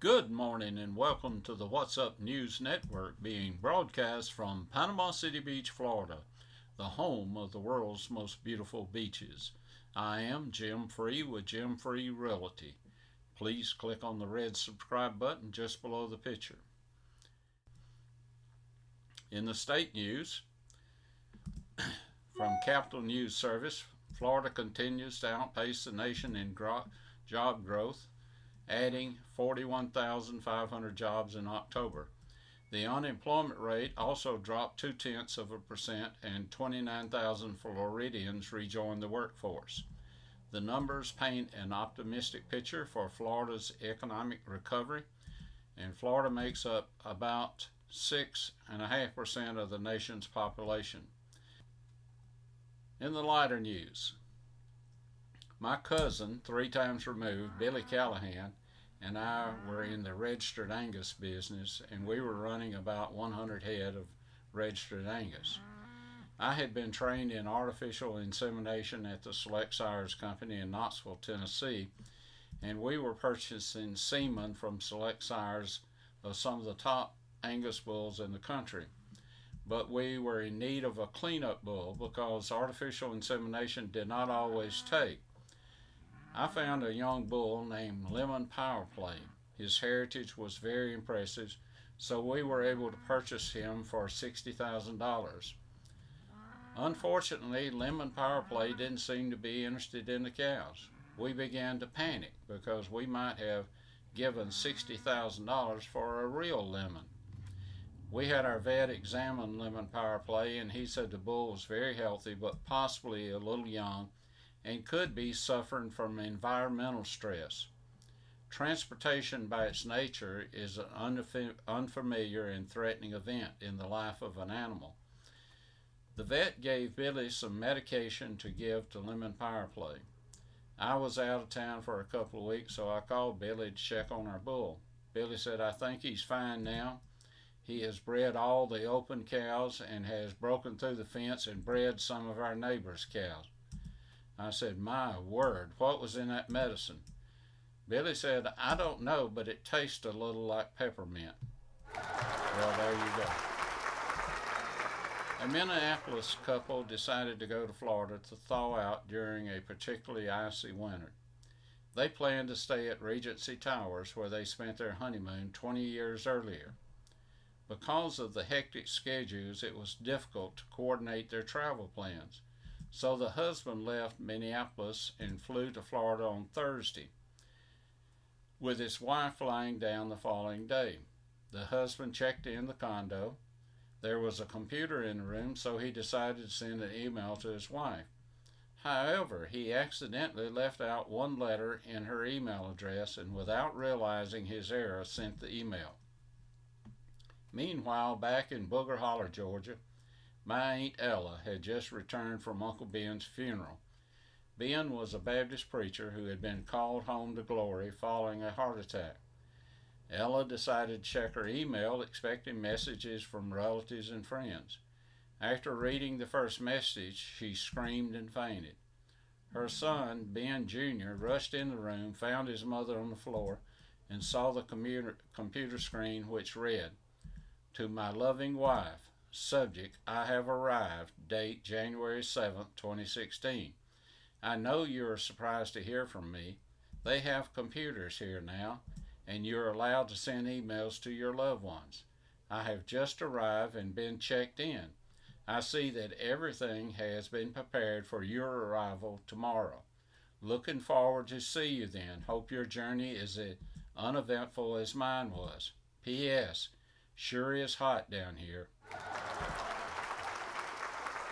Good morning and welcome to the What's Up News Network being broadcast from Panama City Beach, Florida, the home of the world's most beautiful beaches. I am Jim Free with Jim Free Realty. Please click on the red subscribe button just below the picture. In the state news, from Capital News Service, Florida continues to outpace the nation in job growth, adding 41,500 jobs in October. The unemployment rate also dropped 0.2% and 29,000 Floridians rejoined the workforce. The numbers paint an optimistic picture for Florida's economic recovery, and Florida makes up about 6.5% of the nation's population. In the lighter news, my cousin, 3 times removed, Billy Callahan, and I were in the registered Angus business, and we were running about 100 head of registered Angus. I had been trained in artificial insemination at the Select Sires Company in Knoxville, Tennessee, and we were purchasing semen from Select Sires of some of the top Angus bulls in the country. But we were in need of a cleanup bull because artificial insemination did not always take. I found a young bull named Lemon Power Play. His heritage was very impressive, so we were able to purchase him for $60,000. Unfortunately, Lemon Power Play didn't seem to be interested in the cows. We began to panic because we might have given $60,000 for a real lemon. We had our vet examine Lemon Power Play, and he said the bull was very healthy but possibly a little young and could be suffering from environmental stress. Transportation by its nature is an unfamiliar and threatening event in the life of an animal. The vet gave Billy some medication to give to Lemon Power Play. I was out of town for a couple of weeks, so I called Billy to check on our bull. Billy said, "I think he's fine now. He has bred all the open cows and has broken through the fence and bred some of our neighbors' cows." I said, "My word, what was in that medicine?" Billy said, "I don't know, but it tastes a little like peppermint." Well, there you go. A Minneapolis couple decided to go to Florida to thaw out during a particularly icy winter. They planned to stay at Regency Towers, where they spent their honeymoon 20 years earlier. Because of the hectic schedules, it was difficult to coordinate their travel plans. So the husband left Minneapolis and flew to Florida on Thursday, with his wife flying down the following day. The husband checked in the condo. There was a computer in the room, so he decided to send an email to his wife. However, he accidentally left out one letter in her email address, and without realizing his error, sent the email. Meanwhile, back in Booger Holler, Georgia, my Aunt Ella had just returned from Uncle Ben's funeral. Ben was a Baptist preacher who had been called home to glory following a heart attack. Ella decided to check her email, expecting messages from relatives and friends. After reading the first message, she screamed and fainted. Her son, Ben Jr., rushed in the room, found his mother on the floor, and saw the computer screen which read, "To my loving wife. Subject, I have arrived. Date, January 7th, 2016. I know you are surprised to hear from me. They have computers here now, and you are allowed to send emails to your loved ones. I have just arrived and been checked in. I see that everything has been prepared for your arrival tomorrow. Looking forward to see you then. Hope your journey is as uneventful as mine was. P.S. Sure is hot down here."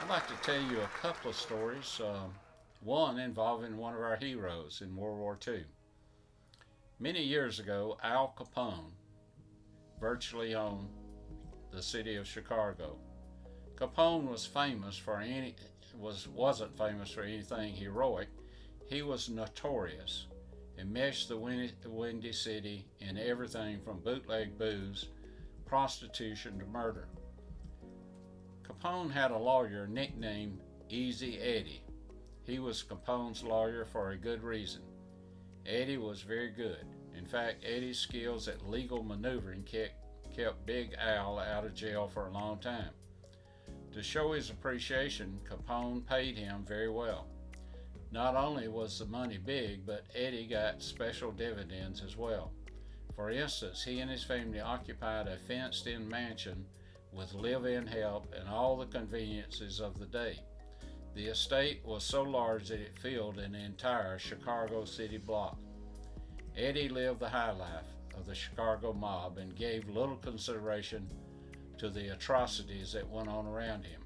I'd like to tell you a couple of stories, one involving one of our heroes in World War II. Many years ago, Al Capone virtually owned the city of Chicago. Capone wasn't famous for anything heroic. He was notorious and meshed the Windy City in everything from bootleg booze, prostitution to murder. Capone had a lawyer nicknamed Easy Eddie. He was Capone's lawyer for a good reason. Eddie was very good. In fact, Eddie's skills at legal maneuvering kept Big Al out of jail for a long time. To show his appreciation, Capone paid him very well. Not only was the money big, but Eddie got special dividends as well. For instance, he and his family occupied a fenced-in mansion with live-in help and all the conveniences of the day. The estate was so large that it filled an entire Chicago city block. Eddie lived the high life of the Chicago mob and gave little consideration to the atrocities that went on around him.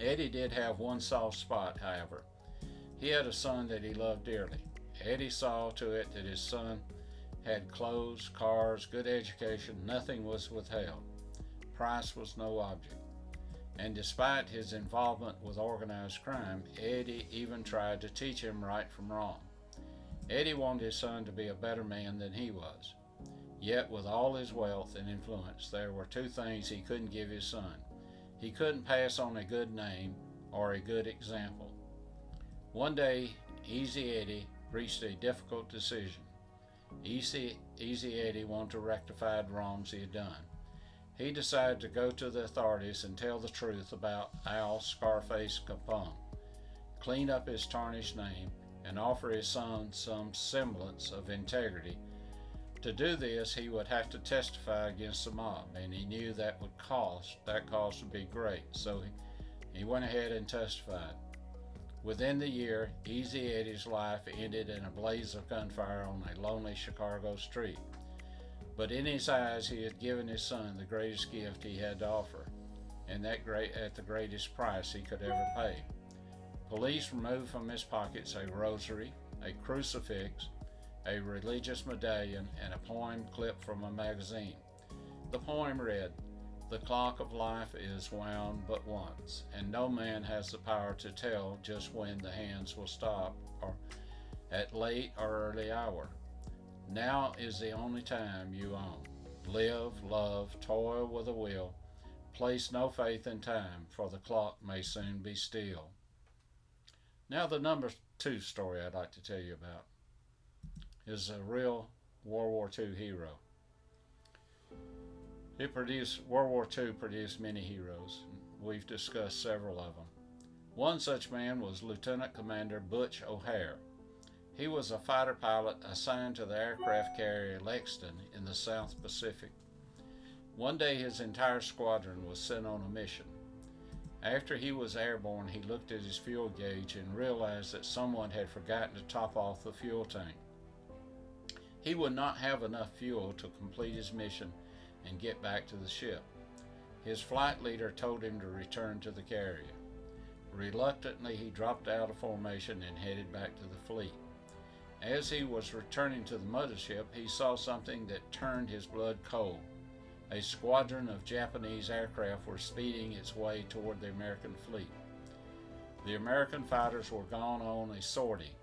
Eddie did have one soft spot, however. He had a son that he loved dearly. Eddie saw to it that his son had clothes, cars, good education. Nothing was withheld. Price was no object. And despite his involvement with organized crime, Eddie even tried to teach him right from wrong. Eddie wanted his son to be a better man than he was. Yet with all his wealth and influence, there were two things he couldn't give his son. He couldn't pass on a good name or a good example. One day, Easy Eddie reached a difficult decision. Easy Eddie wanted to rectify the wrongs he had done. He decided to go to the authorities and tell the truth about Al Scarface Capone, clean up his tarnished name, and offer his son some semblance of integrity. To do this, he would have to testify against the mob, and he knew that cost would be great, so he went ahead and testified. Within the year, Easy Eddie's life ended in a blaze of gunfire on a lonely Chicago street. But in his eyes, he had given his son the greatest gift he had to offer, and at the greatest price he could ever pay. Police removed from his pockets a rosary, a crucifix, a religious medallion, and a poem clipped from a magazine. The poem read, "The clock of life is wound but once, and no man has the power to tell just when the hands will stop, or at late or early hour. Now is the only time you own. Live, love, toil with a will. Place no faith in time, for the clock may soon be still." Now the number 2 story I'd like to tell you about is a real World War II hero. World War II produced many heroes. We've discussed several of them. One such man was Lieutenant Commander Butch O'Hare. He was a fighter pilot assigned to the aircraft carrier Lexington in the South Pacific. One day his entire squadron was sent on a mission. After he was airborne, he looked at his fuel gauge and realized that someone had forgotten to top off the fuel tank. He would not have enough fuel to complete his mission and get back to the ship. His flight leader told him to return to the carrier. Reluctantly, he dropped out of formation and headed back to the fleet. As he was returning to the mothership, he saw something that turned his blood cold. A squadron of Japanese aircraft were speeding its way toward the American fleet. The American fighters were gone on a sortie,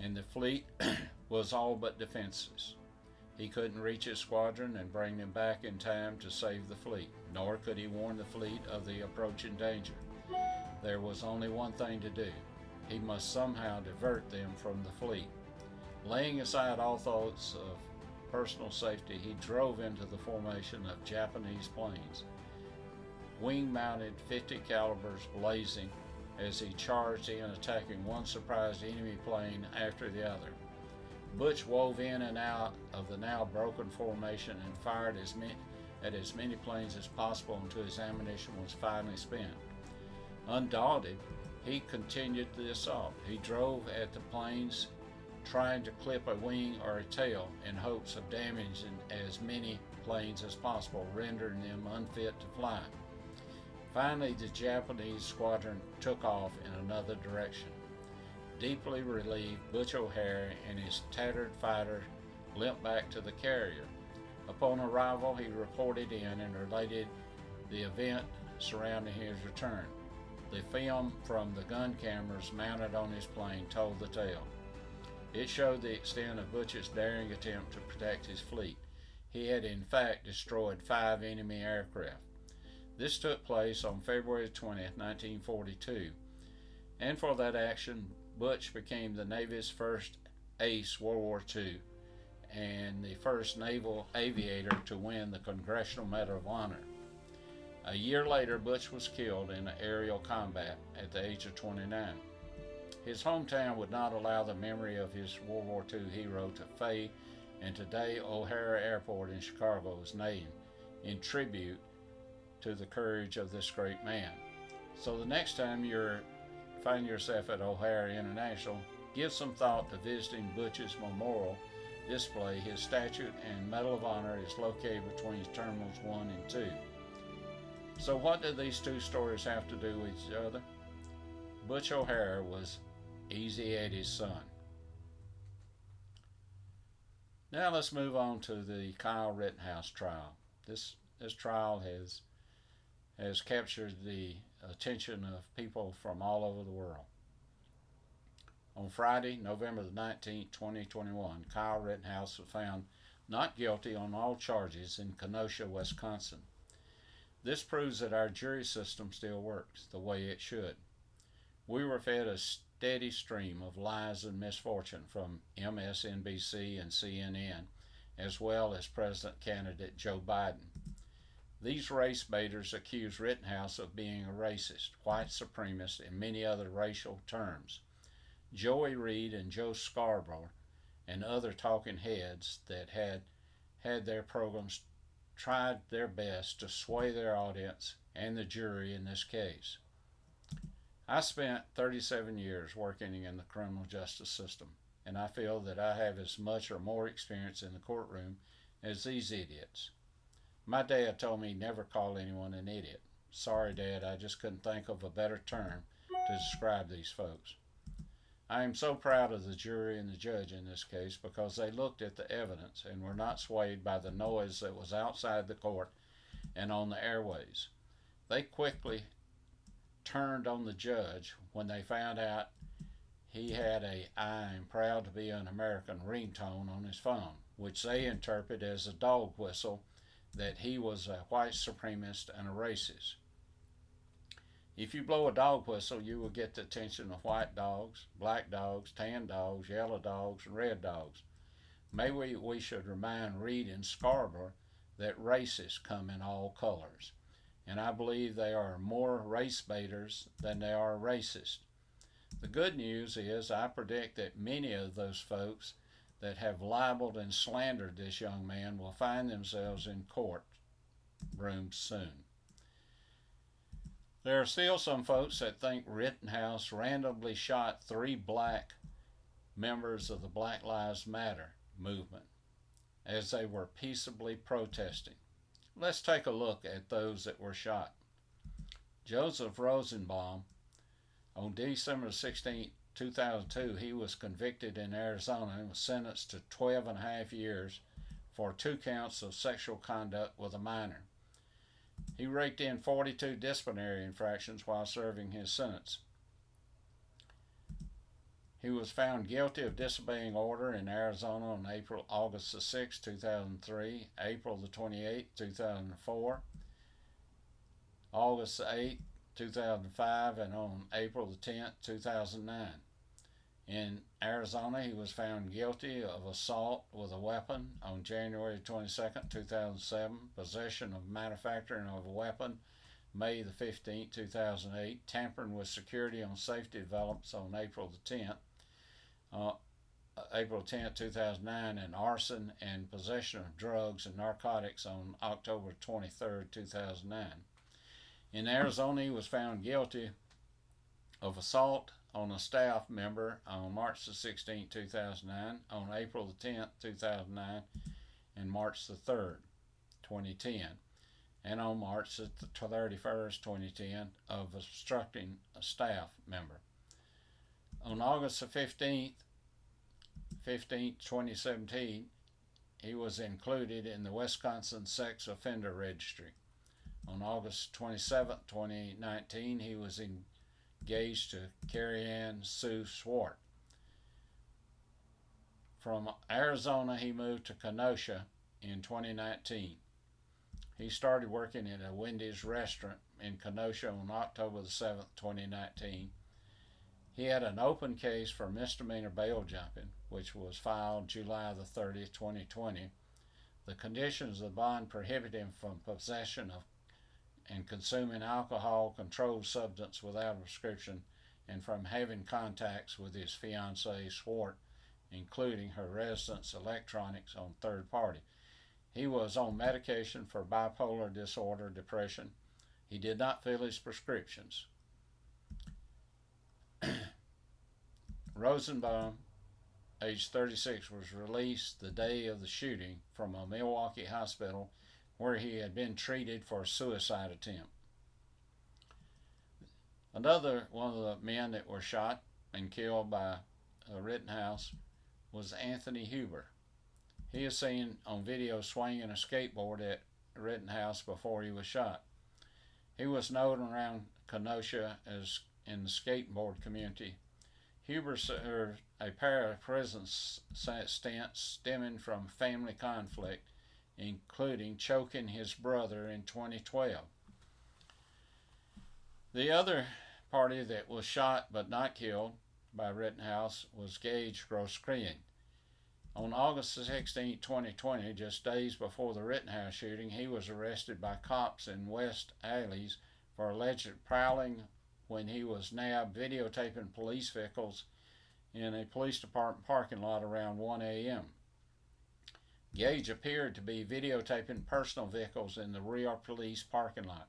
and the fleet was all but defenseless. He couldn't reach his squadron and bring them back in time to save the fleet, nor could he warn the fleet of the approaching danger. There was only one thing to do. He must somehow divert them from the fleet. Laying aside all thoughts of personal safety, he drove into the formation of Japanese planes, wing-mounted 50 calibers blazing as he charged in, attacking one surprised enemy plane after the other. Butch wove in and out of the now broken formation and fired at as many planes as possible until his ammunition was finally spent. Undaunted, he continued the assault. He drove at the planes, trying to clip a wing or a tail in hopes of damaging as many planes as possible, rendering them unfit to fly. Finally, the Japanese squadron took off in another direction. Deeply relieved, Butch O'Hare and his tattered fighter limped back to the carrier. Upon arrival, he reported in and related the event surrounding his return. The film from the gun cameras mounted on his plane told the tale. It showed the extent of Butch's daring attempt to protect his fleet. He had in fact destroyed 5 enemy aircraft. This took place on February 20th, 1942, and for that action, Butch became the Navy's first ace World War II and the first naval aviator to win the Congressional Medal of Honor. A year later, Butch was killed in aerial combat at the age of 29. His hometown would not allow the memory of his World War II hero to fade, and today O'Hare Airport in Chicago is named in tribute to the courage of this great man. So the next time you find yourself at O'Hare International, give some thought to visiting Butch's memorial display. His statue and Medal of Honor is located between Terminals 1 and 2. So what do these two stories have to do with each other? Butch O'Hare was Easy Eddie's son. Now let's move on to the Kyle Rittenhouse trial. This trial has captured the attention of people from all over the world. On Friday, November the 19th, 2021, Kyle Rittenhouse was found not guilty on all charges in Kenosha, Wisconsin. This proves that our jury system still works the way it should. We were fed a steady stream of lies and misfortune from MSNBC and CNN, as well as President-candidate Joe Biden. These race baiters accuse Rittenhouse of being a racist, white supremacist, and many other racial terms. Joey Reid and Joe Scarborough and other talking heads that had their programs tried their best to sway their audience and the jury in this case. I spent 37 years working in the criminal justice system, and I feel that I have as much or more experience in the courtroom as these idiots. My dad told me never call anyone an idiot. Sorry, Dad, I just couldn't think of a better term to describe these folks. I am so proud of the jury and the judge in this case because they looked at the evidence and were not swayed by the noise that was outside the court and on the airways. They quickly turned on the judge when they found out he had a "I am proud to be an American" ringtone on his phone, which they interpret as a dog whistle that he was a white supremacist and a racist. If you blow a dog whistle, you will get the attention of white dogs, black dogs, tan dogs, yellow dogs, and red dogs. Maybe we should remind Reid and Scarborough that racists come in all colors, and I believe they are more race baiters than they are racist. The good news is I predict that many of those folks that have libeled and slandered this young man will find themselves in court rooms soon. There are still some folks that think Rittenhouse randomly shot 3 black members of the Black Lives Matter movement as they were peaceably protesting. Let's take a look at those that were shot. Joseph Rosenbaum, on December 16, 2002, he was convicted in Arizona and was sentenced to 12 and a half years for 2 counts of sexual conduct with a minor. He raked in 42 disciplinary infractions while serving his sentence. He was found guilty of disobeying order in Arizona on August 6, 2003, April 28, 2004, August 8, 2005, and on April 10, 2009. In Arizona, he was found guilty of assault with a weapon on January 22, 2007, possession of manufacturing of a weapon May 15, 2008, tampering with security on safety developments on April 10, 2009, and arson and possession of drugs and narcotics on October 23, 2009. In Arizona, he was found guilty of assault on a staff member on March 16, 2009, on April 10, 2009, and March 3, 2010, and on March 31, 2010, of obstructing a staff member. On August 15, 2017, he was included in the Wisconsin Sex Offender Registry. On August 27, 2019, he was engaged to Carrie Ann Sue Swart. From Arizona, he moved to Kenosha in 2019. He started working at a Wendy's restaurant in Kenosha on October 7, 2019. He had an open case for misdemeanor bail jumping, which was filed July the 30th, 2020. The conditions of the bond prohibit him from possession of and consuming alcohol, controlled substance without a prescription, and from having contacts with his fiancee Swart, including her residence, electronics on third party. He was on medication for bipolar disorder, depression. He did not fill his prescriptions. Rosenbaum, age 36, was released the day of the shooting from a Milwaukee hospital where he had been treated for a suicide attempt. Another one of the men that were shot and killed by Rittenhouse was Anthony Huber. He is seen on video swinging a skateboard at Rittenhouse before he was shot. He was known around Kenosha as in the skateboard community. Huber served a pair of prison stints stemming from family conflict, including choking his brother in 2012. The other party that was shot but not killed by Rittenhouse was Gage Grosskrein. On August 16, 2020, just days before the Rittenhouse shooting, he was arrested by cops in West Alleys for alleged prowling when he was nabbed videotaping police vehicles in a police department parking lot around 1 a.m. Gage appeared to be videotaping personal vehicles in the rear police parking lot,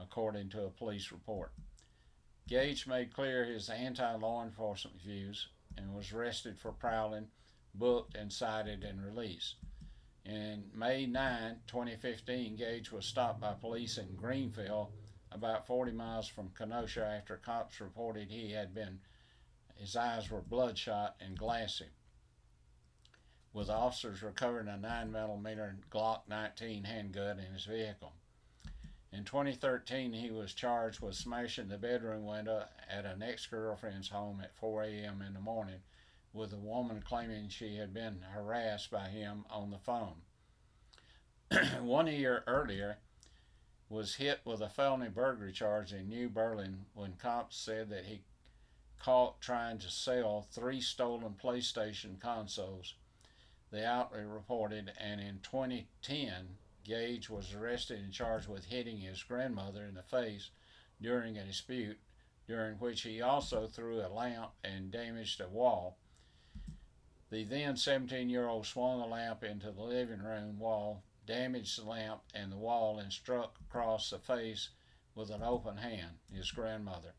according to a police report. Gage made clear his anti-law enforcement views and was arrested for prowling, booked, and cited and released. In May 9, 2015, Gage was stopped by police in Greenville, about 40 miles from Kenosha, after cops reported his eyes were bloodshot and glassy, with officers recovering a 9mm Glock 19 handgun in his vehicle. In 2013, he was charged with smashing the bedroom window at an ex-girlfriend's home at 4 a.m. in the morning, with a woman claiming she had been harassed by him on the phone. 1 year earlier, was hit with a felony burglary charge in New Berlin when cops said that he caught trying to sell 3 stolen PlayStation consoles, the outlet reported, and in 2010, Gage was arrested and charged with hitting his grandmother in the face during a dispute, during which he also threw a lamp and damaged a wall. The then 17-year-old swung a lamp into the living room wall, damaged the lamp and the wall, and struck across the face with an open hand his grandmother.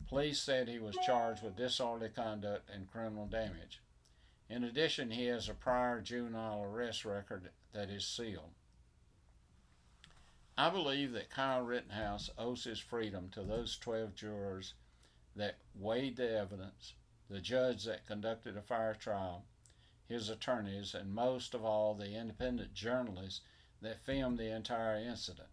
Police said he was charged with disorderly conduct and criminal damage. In addition, he has a prior juvenile arrest record that is sealed. I believe that Kyle Rittenhouse owes his freedom to those 12 jurors that weighed the evidence, the judge that conducted a fair trial, his attorneys, and most of all, the independent journalists that filmed the entire incident.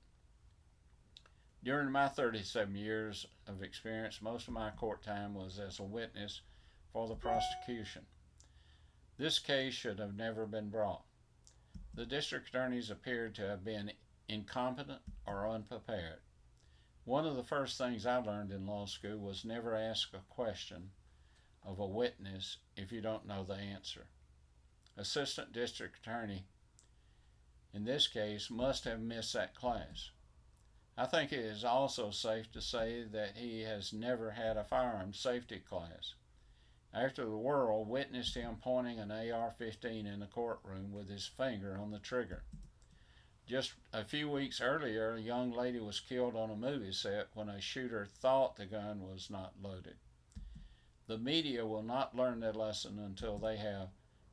During my 37 years of experience, most of my court time was as a witness for the prosecution. This case should have never been brought. The district attorneys appeared to have been incompetent or unprepared. One of the first things I learned in law school was never ask a question of a witness if you don't know the answer. Assistant district attorney, in this case, must have missed that class. I think it is also safe to say that he has never had a firearms safety class. After the world witnessed him pointing an AR-15 in the courtroom with his finger on the trigger. Just a few weeks earlier, a young lady was killed on a movie set when a shooter thought the gun was not loaded. The media will not learn their lesson until they have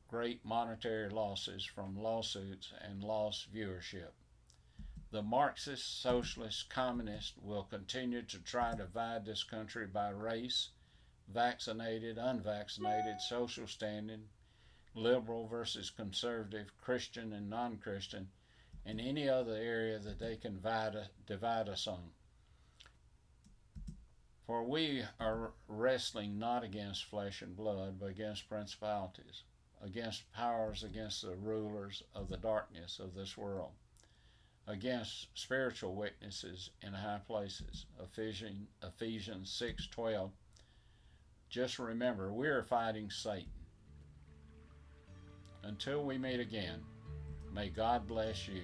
great monetary losses from lawsuits and lost viewership. The Marxist, Socialist, Communist will continue to try to divide this country by race, vaccinated, unvaccinated, social standing, liberal versus conservative, Christian and non-Christian, and any other area that they can divide us on. For we are wrestling not against flesh and blood, but against principalities, against powers, against the rulers of the darkness of this world, against spiritual witnesses in high places. Ephesians 6:12. Just remember, we are fighting Satan. Until we meet again, may God bless you,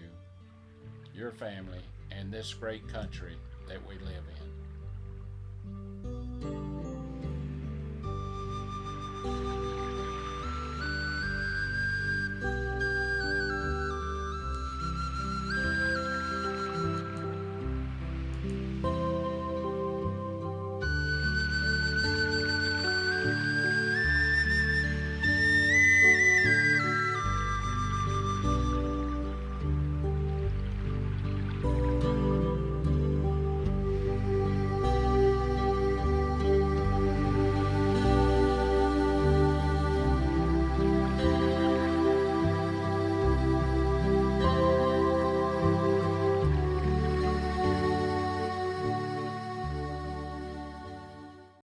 your family, and this great country that we live in.